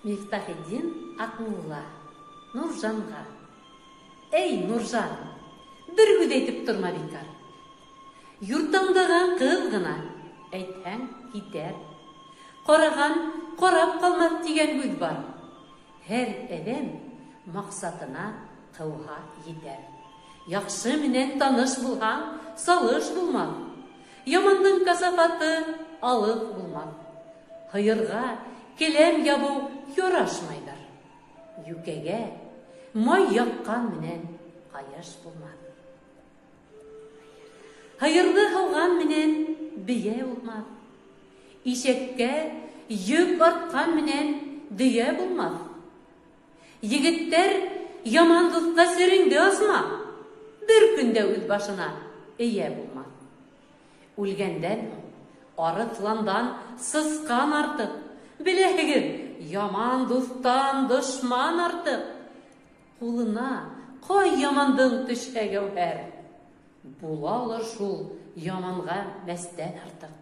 Мифтахетдин Акмулла, Нуржанға. Эй, Нуржан, бір күд әйтіп тұрма бекар. Юртаңдаған қыз ғына, әйтәң кетер. Қораған қорап қалмас деген күд бар. Әр әдем мақсатына қауға етер. Яқшы менен таныш болған, салыш болмақ. Ямандың касафаты алып болмақ. Хайырға келем ябу ярашмайдар. Юкеге май яққан менен қаяш болмақ. Хайырды хауған менен бие болмақ. Ишекке йөк артқан менен дөйе болмақ. Егіттер ямандыққа сөріңді асма, бір күнде өз башына ие болмақ. Өлгенден, арытландан сысқан артық, білегім, яман достан дұшман артық. Қолына қой ямандың түшәге өәр, бұлалыр шул яманға мәстен артық.